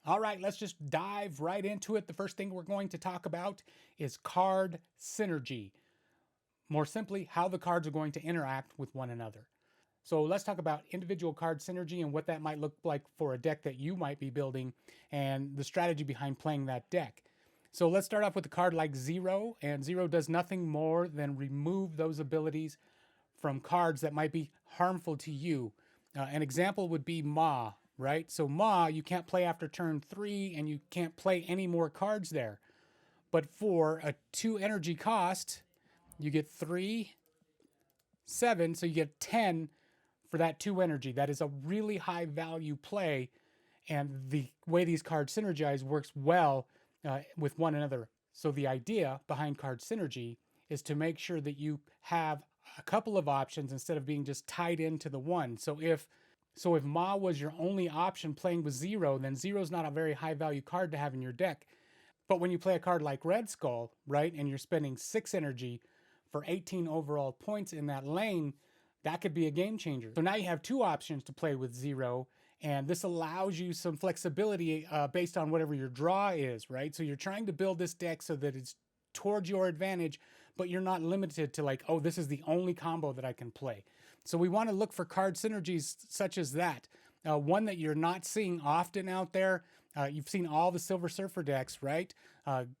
All right, let's just dive right into it. The first thing we're going to talk about is card synergy. More simply, how the cards are going to interact with one another. So let's talk about individual card synergy and what that might look like for a deck that you might be building and the strategy behind playing that deck. So let's start off with a card like Zero, and Zero does nothing more than remove those abilities from cards that might be harmful to you. An example would be Ma, right? So Ma, you can't play after turn 3 and you can't play any more cards there. But for a 2 energy cost, you get 3, 7, so you get 10 for that 2 energy. That is a really high value play, and the way these cards synergize works well with one another. So the idea behind card synergy is to make sure that you have a couple of options instead of being just tied into the one. So if Ma was your only option playing with Zero, then Zero's not a very high value card to have in your deck. But when you play a card like Red Skull, right, and you're spending 6 energy for 18 overall points in that lane, that could be a game changer. So now you have 2 options to play with Zero, and this allows you some flexibility based on whatever your draw is, right? So you're trying to build this deck so that it's towards your advantage, but you're not limited to like, oh, this is the only combo that I can play. So we want to look for card synergies such as that. One that you're not seeing often out there, you've seen all the Silver Surfer decks, right?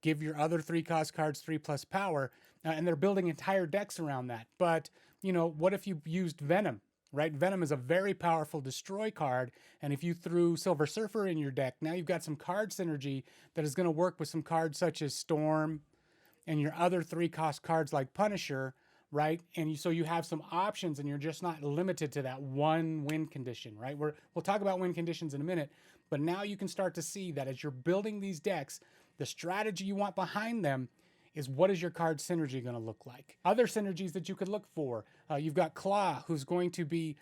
Give your other 3-cost cards 3+ power, and they're building entire decks around that. But, what if you used Venom? Right? Venom is a very powerful destroy card, and if you threw Silver Surfer in your deck, now you've got some card synergy that is going to work with some cards such as Storm and your other 3-cost cards like Punisher, right? And so you have some options, and you're just not limited to that one win condition, right? We'll talk about win conditions in a minute, but now you can start to see that as you're building these decks, the strategy you want behind them is what is your card synergy going to look like. Other synergies that you could look for, you've got Claw, who's going to be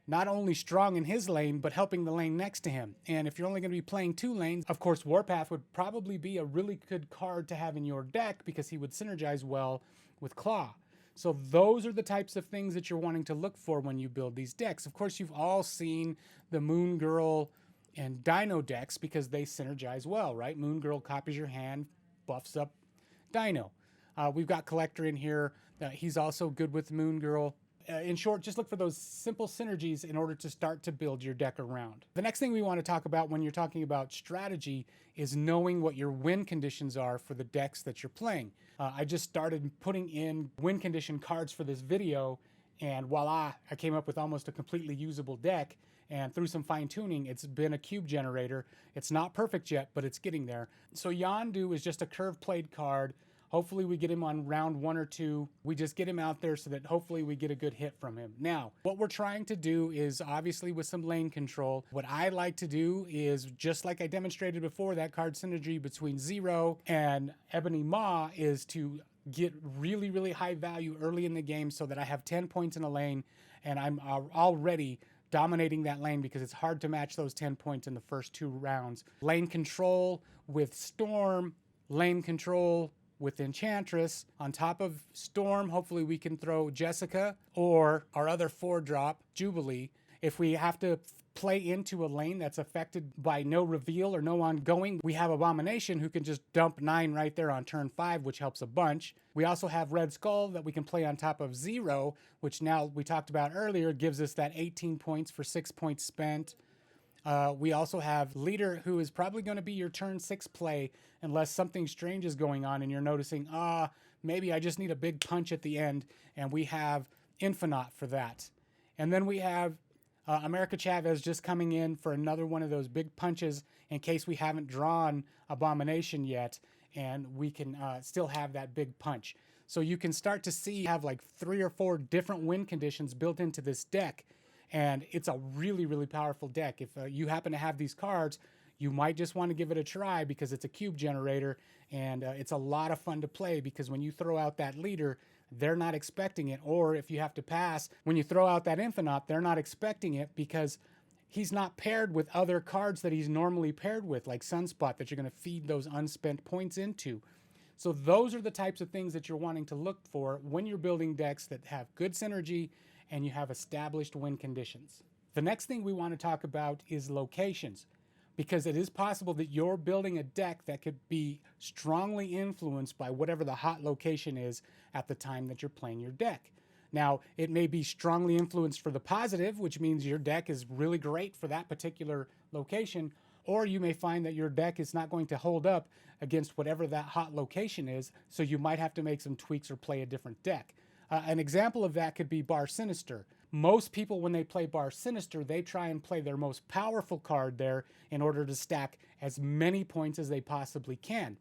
not only strong in his lane, but helping the lane next to him. And if you're only going to be playing 2 lanes, of course, Warpath would probably be a really good card to have in your deck because he would synergize well with Claw. So those are the types of things that you're wanting to look for when you build these decks. Of course, you've all seen the Moon Girl and Dino decks because they synergize well, right? Moon Girl copies your hand, buffs up Dino. We've got Collector in here. He's also good with Moon Girl. In short, just look for those simple synergies in order to start to build your deck around. The next thing we want to talk about when you're talking about strategy is knowing what your win conditions are for the decks that you're playing. I just started putting in win condition cards for this video, and voila, I came up with almost a completely usable deck. And through some fine tuning, it's been a cube generator. It's not perfect yet, but it's getting there. So Yondu is just a curve played card. Hopefully we get him on round 1 or 2. We just get him out there so that hopefully we get a good hit from him. Now, what we're trying to do is obviously with some lane control. What I like to do is, just like I demonstrated before, that card synergy between Zero and Ebony Maw is to get really, really high value early in the game so that I have 10 points in a lane and I'm already dominating that lane because it's hard to match those 10 points in the first 2 rounds. Lane control with Storm, lane control with Enchantress. On top of Storm, hopefully we can throw Jessica or our other 4-drop, Jubilee. If we have to play into a lane that's affected by no reveal or no ongoing, we have Abomination who can just dump 9 right there on turn 5, which helps a bunch. We also have Red Skull that we can play on top of Zero, which now we talked about earlier gives us that 18 points for 6 points spent. We also have Leader, who is probably going to be your turn 6 play unless something strange is going on and you're noticing, maybe I just need a big punch at the end, and we have Infinite for that. And then we have America Chavez just coming in for another one of those big punches in case we haven't drawn Abomination yet, and we can still have that big punch. So you can start to see have like 3 or 4 different win conditions built into this deck. And it's a really, really powerful deck. If you happen to have these cards, you might just want to give it a try because it's a cube generator, and it's a lot of fun to play because when you throw out that Leader, they're not expecting it. Or if you have to pass, when you throw out that Infinite, they're not expecting it because he's not paired with other cards that he's normally paired with, like Sunspot, that you're going to feed those unspent points into. So those are the types of things that you're wanting to look for when you're building decks that have good synergy and you have established win conditions. The next thing we want to talk about is locations. because it is possible that you're building a deck that could be strongly influenced by whatever the hot location is at the time that you're playing your deck. Now, it may be strongly influenced for the positive, which means your deck is really great for that particular location, or you may find that your deck is not going to hold up against whatever that hot location is, so you might have to make some tweaks or play a different deck. An example of that could be Bar Sinister. Most people, when they play Bar Sinister, they try and play their most powerful card there in order to stack as many points as they possibly can.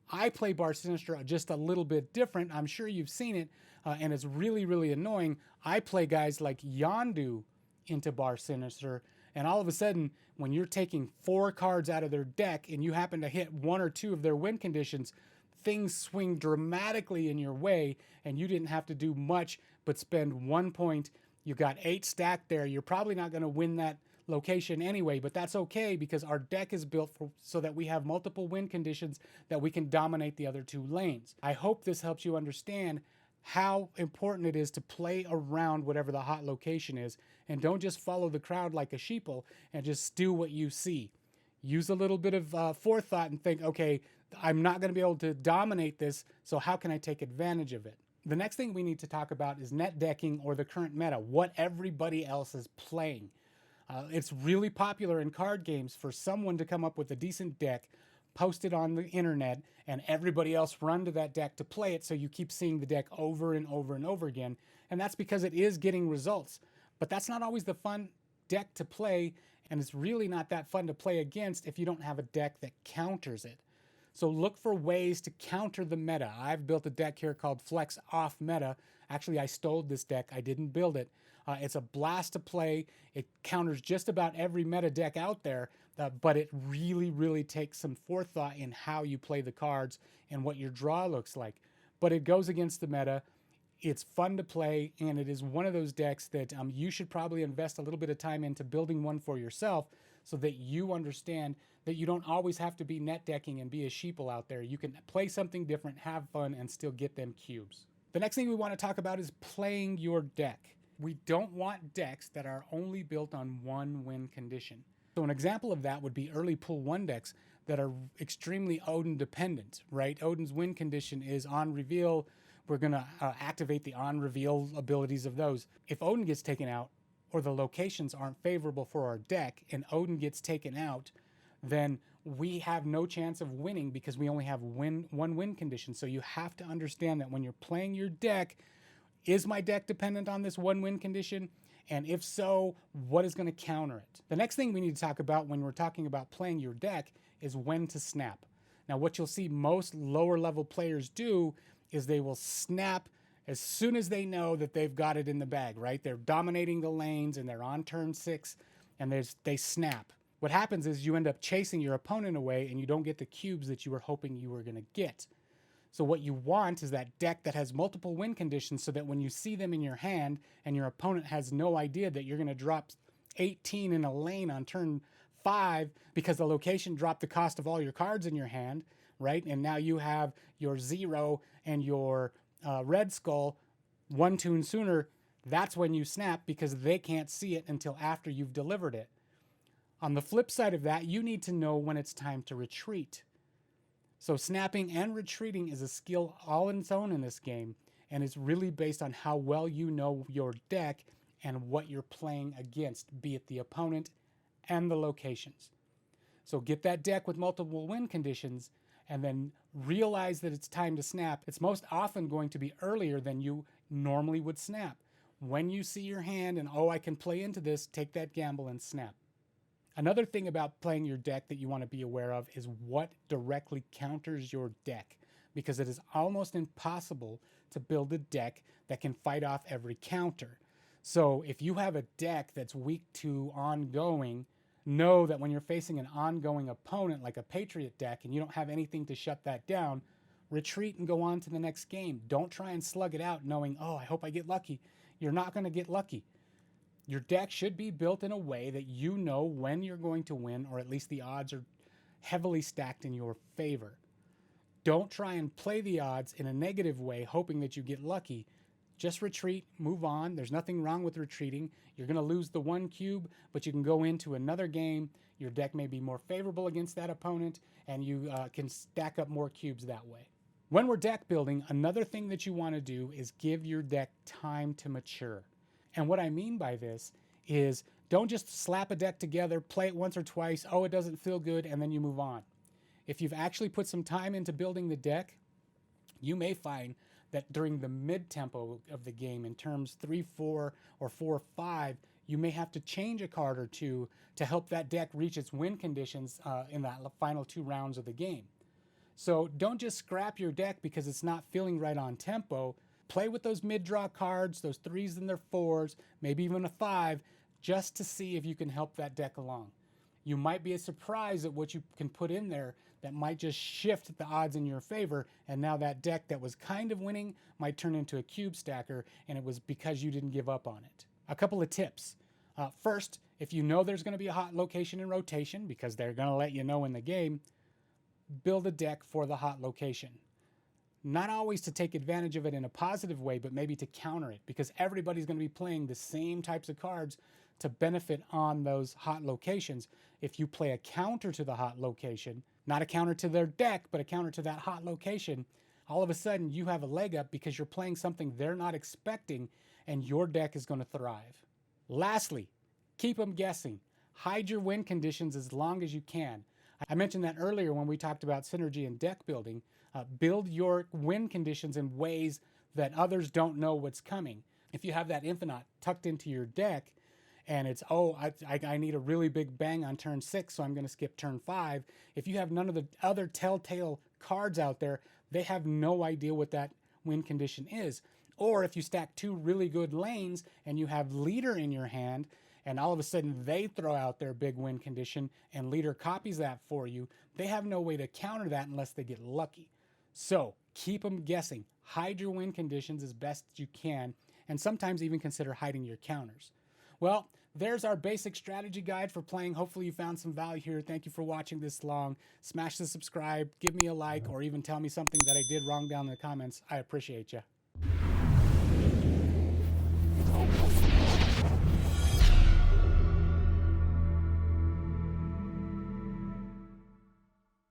I play Bar Sinister just a little bit different. I'm sure you've seen it, and it's really, really annoying. I play guys like Yondu into Bar Sinister, and all of a sudden, when you're taking 4 cards out of their deck and you happen to hit 1 or 2 of their win conditions, things swing dramatically in your way, and you didn't have to do much but spend 1 point. You got 8 stacked there. You're probably not going to win that location anyway, but that's okay because our deck is built so that we have multiple win conditions that we can dominate the other 2 lanes. I hope this helps you understand how important it is to play around whatever the hot location is, and don't just follow the crowd like a sheeple and just do what you see. Use a little bit of forethought and think, okay, I'm not going to be able to dominate this, so how can I take advantage of it? The next thing we need to talk about is net decking, or the current meta, what everybody else is playing. It's really popular in card games for someone to come up with a decent deck, post it on the internet, and everybody else run to that deck to play it, so you keep seeing the deck over and over and over again. And that's because it is getting results. But that's not always the fun deck to play, and it's really not that fun to play against if you don't have a deck that counters it. So look for ways to counter the meta. I've built a deck here called Flex Off Meta. Actually, I stole this deck. I didn't build it. It's a blast to play. It counters just about every meta deck out there, but it really, really takes some forethought in how you play the cards and what your draw looks like. But it goes against the meta. It's fun to play, and it is one of those decks that you should probably invest a little bit of time into building one for yourself, so that you understand that you don't always have to be net decking and be a sheeple out there. You can play something different, have fun, and still get them cubes. The next thing we want to talk about is playing your deck. We don't want decks that are only built on one win condition. So an example of that would be early pull 1 decks that are extremely Odin dependent, right? Odin's win condition is on reveal. We're going to activate the on reveal abilities of those. If Odin gets taken out, or the locations aren't favorable for our deck, and Odin gets taken out, then we have no chance of winning because we only have one win condition. So you have to understand that when you're playing your deck, is my deck dependent on this 1 win condition? And if so, what is going to counter it? The next thing we need to talk about when we're talking about playing your deck is when to snap. Now, what you'll see most lower level players do is they will snap as soon as they know that they've got it in the bag, right? They're dominating the lanes and they're on turn 6 and they snap. What happens is you end up chasing your opponent away and you don't get the cubes that you were hoping you were going to get. So what you want is that deck that has multiple win conditions, so that when you see them in your hand and your opponent has no idea that you're going to drop 18 in a lane on turn 5 because the location dropped the cost of all your cards in your hand, right? And now you have your 0 and your Red Skull 1 tune sooner. That's when you snap, because they can't see it until after you've delivered it. On the flip side of that, you need to know when it's time to retreat. So snapping and retreating is a skill all in its own in this game, and it's really based on how well you know your deck and what you're playing against, be it the opponent and the locations. So get that deck with multiple win conditions, and then realize that it's time to snap. It's most often going to be earlier than you normally would snap. When you see your hand and, oh, I can play into this, take that gamble and snap. Another thing about playing your deck that you want to be aware of is what directly counters your deck, because it is almost impossible to build a deck that can fight off every counter. So if you have a deck that's weak to ongoing, know that when you're facing an ongoing opponent like a Patriot deck and you don't have anything to shut that down, retreat and go on to the next game. Don't try and slug it out knowing, oh, I hope I get lucky. You're not going to get lucky. Your deck should be built in a way that you know when you're going to win, or at least the odds are heavily stacked in your favor. Don't try and play the odds in a negative way, hoping that you get lucky. just retreat, move on. There's nothing wrong with retreating. You're going to lose the 1 cube, but you can go into another game. Your deck may be more favorable against that opponent, and you can stack up more cubes that way. When we're deck building, another thing that you want to do is give your deck time to mature. And what I mean by this is don't just slap a deck together, play it once or twice, oh, it doesn't feel good, and then you move on. If you've actually put some time into building the deck, you may find that during the mid-tempo of the game, in terms 3, 4, or 4, 5, you may have to change a card or two to help that deck reach its win conditions in that final 2 rounds of the game. So don't just scrap your deck because it's not feeling right on tempo. Play with those mid-draw cards, those 3s and their 4s, maybe even a 5, just to see if you can help that deck along. You might be surprised at what you can put in there that might just shift the odds in your favor, and now that deck that was kind of winning might turn into a cube stacker, and it was because you didn't give up on it. A couple of tips. First, if you know there's going to be a hot location in rotation, because they're going to let you know in the game, build a deck for the hot location. Not always to take advantage of it in a positive way, but maybe to counter it, because everybody's going to be playing the same types of cards to benefit on those hot locations. If you play a counter to the hot location, not a counter to their deck, but a counter to that hot location, all of a sudden you have a leg up because you're playing something they're not expecting, and your deck is going to thrive. Lastly, keep them guessing. Hide your win conditions as long as you can. I mentioned that earlier when we talked about synergy and deck building. Build your win conditions in ways that others don't know what's coming. If you have that infinite tucked into your deck, and it's, oh, I need a really big bang on turn 6, so I'm going to skip turn 5. If you have none of the other telltale cards out there, they have no idea what that win condition is. Or if you stack 2 really good lanes and you have leader in your hand, and all of a sudden they throw out their big win condition and leader copies that for you, they have no way to counter that unless they get lucky. So keep them guessing. Hide your win conditions as best you can, and sometimes even consider hiding your counters. Well, there's our basic strategy guide for playing. Hopefully you found some value here. Thank you for watching this long. Smash the subscribe, give me a like, or even tell me something that I did wrong down in the comments. I appreciate you.